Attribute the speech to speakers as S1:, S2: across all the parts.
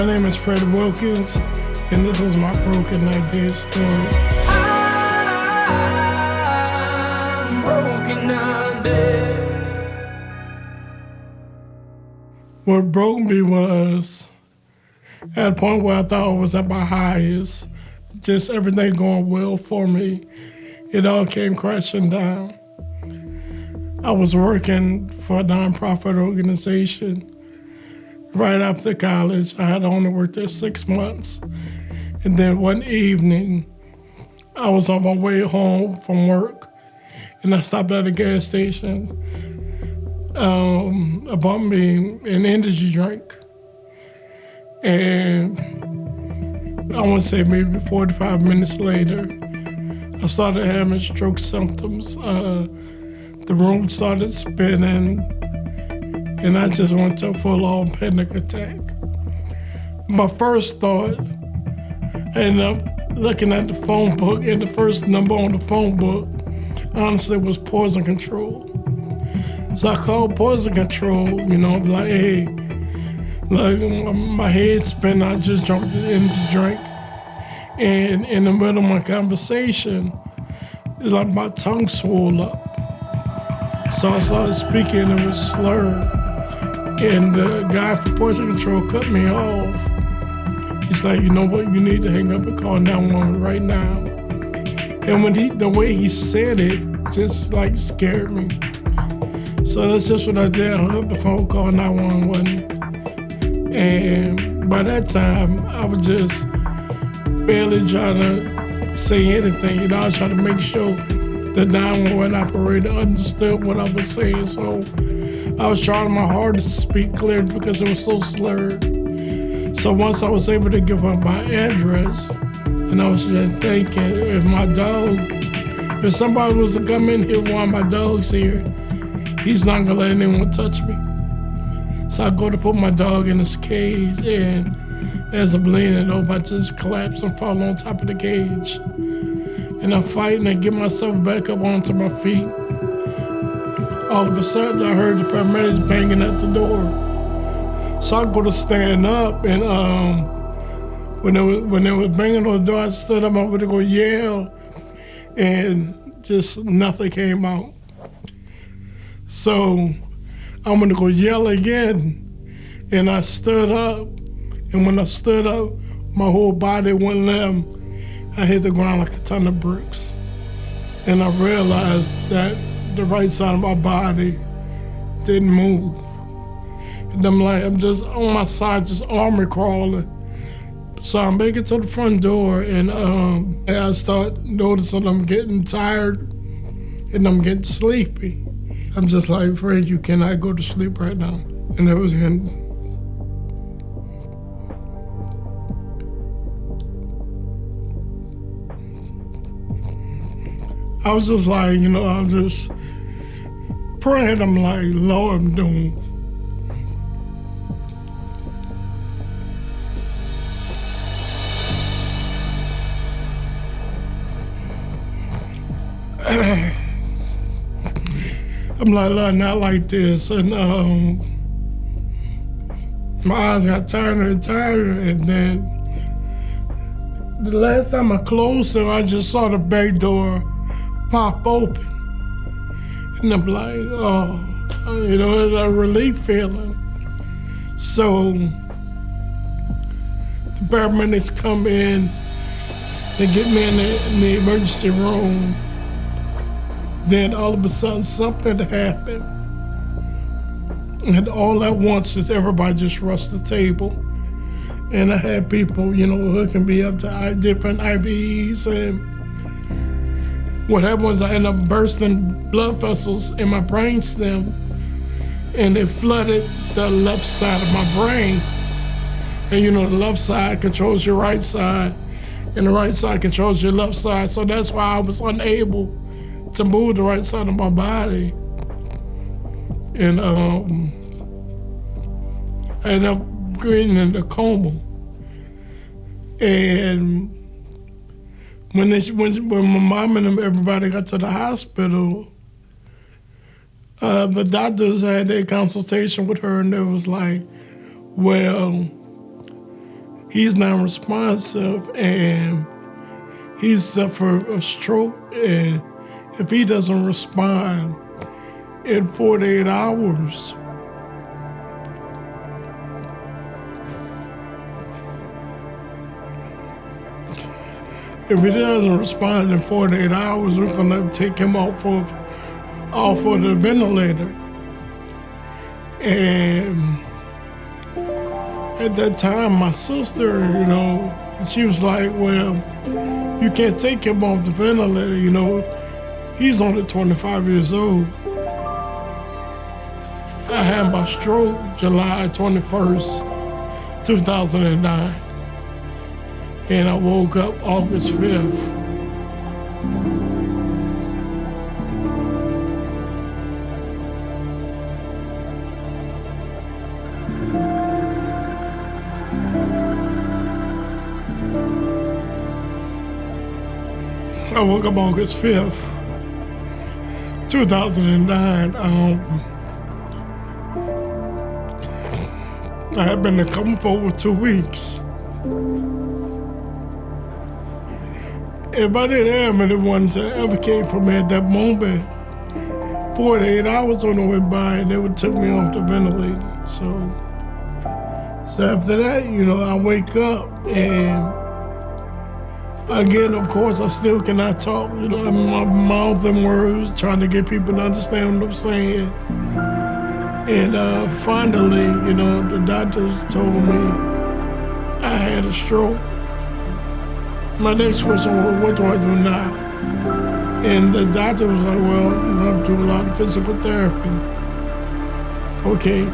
S1: My name is Fred Wilkins, and this is my broken idea story. I'm broken idea. What broke me was at a point where I thought I was at my highest, just everything going well for me. It all came crashing down. I was working for a nonprofit organization. Right after college, I had only worked there 6 months. And then one evening, I was on my way home from work, and I stopped at a gas station. I bought me an energy drink. And I want to say maybe 45 minutes later, I started having stroke symptoms. The room started spinning, and I just went to a full-on panic attack. My first thought, I ended up looking at the phone book, and the first number on the phone book, honestly, was poison control. So I called poison control, like, hey, like my head's spinning, I just jumped in the drink. And in the middle of my conversation, it's like my tongue swelled up. So I started speaking, and it was slurred. And the guy from poison control cut me off. He's like, you know what, you need to hang up and call 911 right now. And when the way he said it, just like scared me. So that's just what I did. I hung up the phone, called 911. And by that time, I was just barely trying to say anything. I was trying to make sure the 911 operator understood what I was saying. So I was trying my hardest to speak clear because it was so slurred. So once I was able to give her my address, and I was just thinking, if somebody was to come in here while my dog's here, he's not gonna let anyone touch me. So I go to put my dog in his cage, and as I'm leaning over, I just collapse and fall on top of the cage. And I'm fighting to get myself back up onto my feet. All of a sudden, I heard the paramedics banging at the door. So I go to stand up, and when they were banging on the door, I stood up, I went to go yell, and just nothing came out. So I'm gonna go yell again, and I stood up, and when I stood up, my whole body went limp. I hit the ground like a ton of bricks. And I realized that the right side of my body didn't move. And I'm just on my side, just army crawling. So I make it to the front door, and I start noticing I'm getting tired and I'm getting sleepy. I'm just like, Fred, you cannot go to sleep right now. And it was him. I was just like, I'm just praying. I'm like, Lord, I'm doomed. I'm like, Lord, not like this. And my eyes got tighter and tighter. And then the last time I closed them, I just saw the back door pop open. And I'm like, it's a relief feeling. So the paramedics come in, they get me in the emergency room. Then all of a sudden, something happened. And all at once, just everybody just rushed the table. And I had people, hooking me up to different IVs. And what happened was I ended up bursting blood vessels in my brainstem, and it flooded the left side of my brain. And the left side controls your right side, and the right side controls your left side. So that's why I was unable to move the right side of my body. And I ended up getting in a coma. And when my mom and everybody got to the hospital, the doctors had their consultation with her, and they was like, well, he's non-responsive and he's suffered a stroke, and if he doesn't respond in 48 hours, if he doesn't respond in 48 hours, we're gonna take him off of the ventilator. And at that time, my sister, she was like, well, you can't take him off the ventilator, he's only 25 years old. I had my stroke July 21st, 2009. And I woke up August 5th. I woke up August 5th, 2009. I had been in coma for over 2 weeks. If I didn't have anyone to advocate for me at that moment, 48 hours when I went by and they would take me off the ventilator. So after that, I wake up and again, of course, I still cannot talk. I'm my mouth and words, trying to get people to understand what I'm saying. And finally, the doctors told me I had a stroke. My next question was, what do I do now? And the doctor was like, well, you have to do a lot of physical therapy. Okay,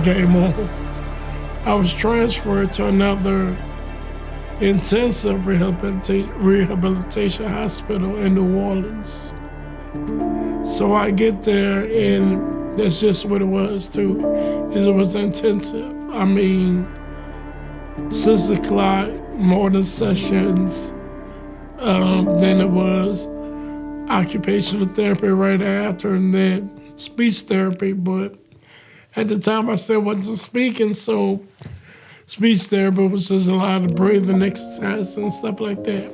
S1: game on. I was transferred to another intensive rehabilitation hospital in New Orleans. So I get there, and that's just what it was too. It was intensive. 6 o'clock, morning sessions. Then it was occupational therapy right after, and then speech therapy. But at the time, I still wasn't speaking, so speech therapy was just a lot of breathing exercises and stuff like that.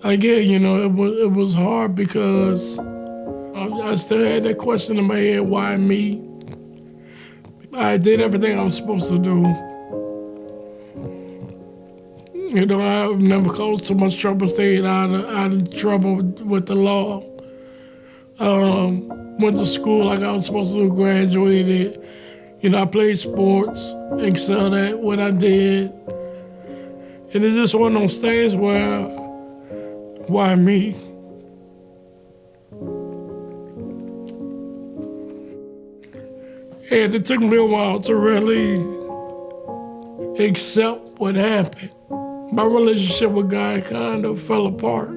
S1: Again, it was hard because I still had that question in my head, why me? I did everything I was supposed to do. I've never caused too much trouble, stayed out of trouble with the law. Went to school like I was supposed to, graduated. I played sports, excelled at what I did. And it's just one of those things where, why me? And it took me a while to really accept what happened. My relationship with God kind of fell apart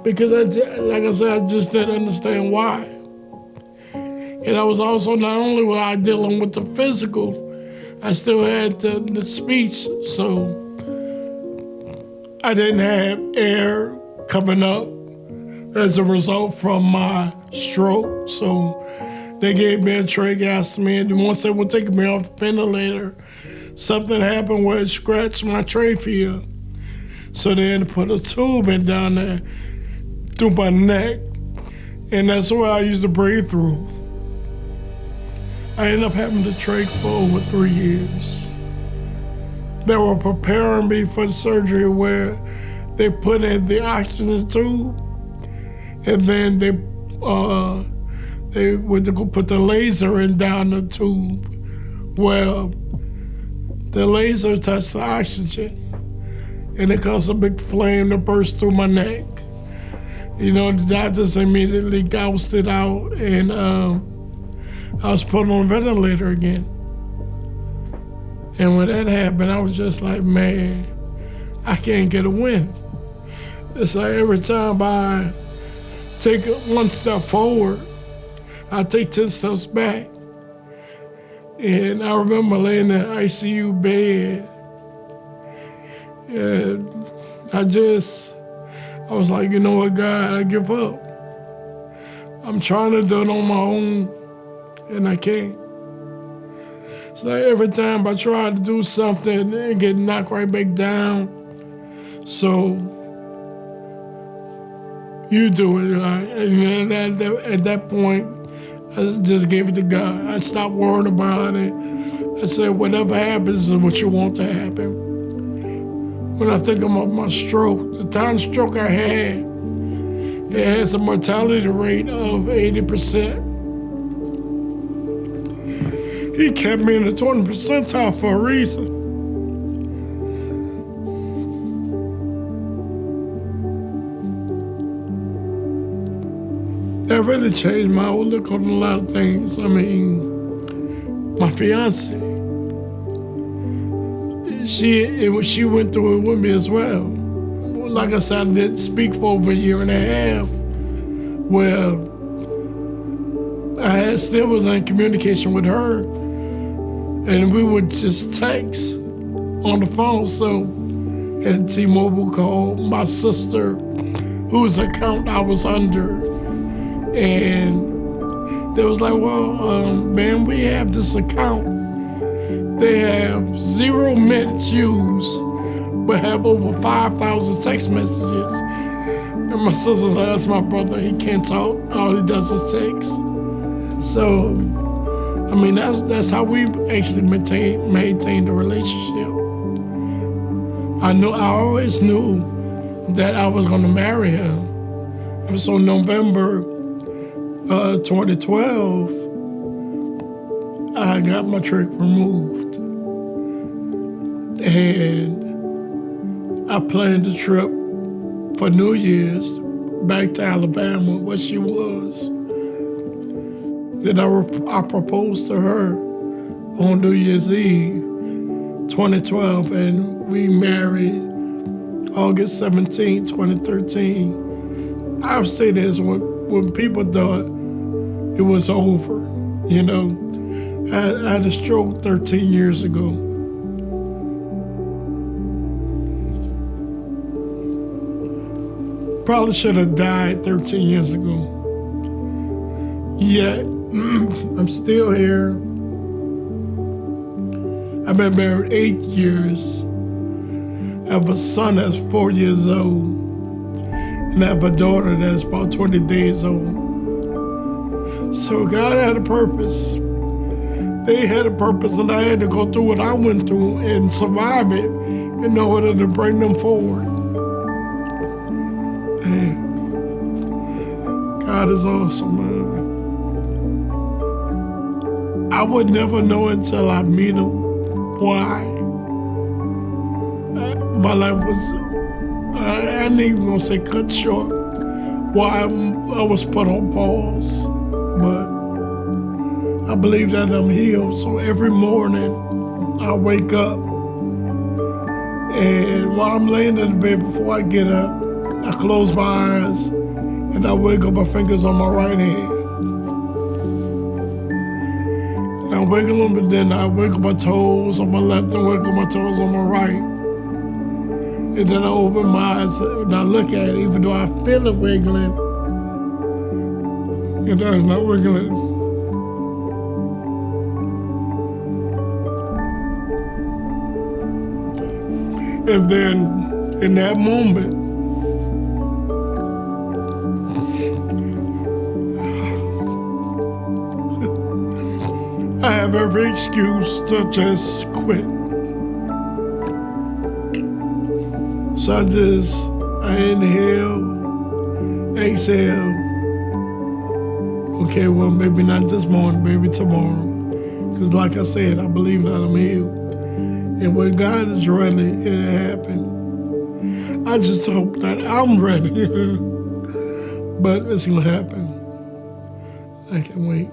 S1: because like I said, I just didn't understand why. And I was also, not only was I dealing with the physical, I still had the speech, so I didn't have air coming up as a result from my stroke. So they gave me a tracheostomy, and once they were taking me off the ventilator, something happened where it scratched my trachea. So they had to put a tube in down there through my neck, and that's what I used to breathe through. I ended up having the trach for over 3 years. They were preparing me for the surgery where they put in the oxygen tube, and then they went to go put the laser in down the tube. Well, the laser touched the oxygen, and it caused a big flame to burst through my neck. The doctors immediately gouged it out, and I was put on a ventilator again. And when that happened, I was just like, man, I can't get a win. It's like every time I take one step forward, I take 10 steps back. And I remember laying in the ICU bed, and I was like, you know what, God, I give up. I'm trying to do it on my own, and I can't. So every time I try to do something, it get knocked right back down. So you do it. And at that point, I just gave it to God. I stopped worrying about it. I said, whatever happens is what you want to happen. When I think about my stroke, the time stroke I had, it has a mortality rate of 80%. He kept me in the 20th percentile for a reason. That really changed my outlook on a lot of things. I mean, my fiance, she went through it with me as well. Like I said, I didn't speak for over a year and a half. Well, I still was in communication with her, and we would just text on the phone. So, and T-Mobile called my sister, whose account I was under, and they was like, well, man, we have this account. They have 0 minutes used, but have over 5,000 text messages. And my sister was like, that's my brother, he can't talk, all he does is text. So, I mean, that's how we actually maintain the relationship. I always knew that I was gonna marry her. And so November 2012, I got my trach removed. And I planned a trip for New Year's back to Alabama, where she was. Then I proposed to her on New Year's Eve, 2012, and we married August 17, 2013. I've said this when people thought it was over, you know. I had a stroke 13 years ago. Probably should have died 13 years ago. Yet, I'm still here. I've been married 8 years. I have a son that's 4 years old. And I have a daughter that's about 20 days old. So God had a purpose. They had a purpose, and I had to go through what I went through and survive it in order to bring them forward. Man, God is awesome, man. I would never know until I meet him why my life was, I ain't even gonna say cut short, why I was put on pause, but I believe that I'm healed. So every morning I wake up, and while I'm laying in the bed, before I get up, I close my eyes and I wiggle my fingers on my right hand. And I wiggle them, and then I wiggle my toes on my left and wiggle my toes on my right. And then I open my eyes and I look at it, even though I feel it wiggling, and it's not wiggling. And then in that moment, I have every excuse to just quit. So I inhale, exhale. Okay, well, maybe not this morning, maybe tomorrow. Because like I said, I believe that I'm healed. And when God is ready, it'll happen. I just hope that I'm ready. But it's gonna happen. I can't wait.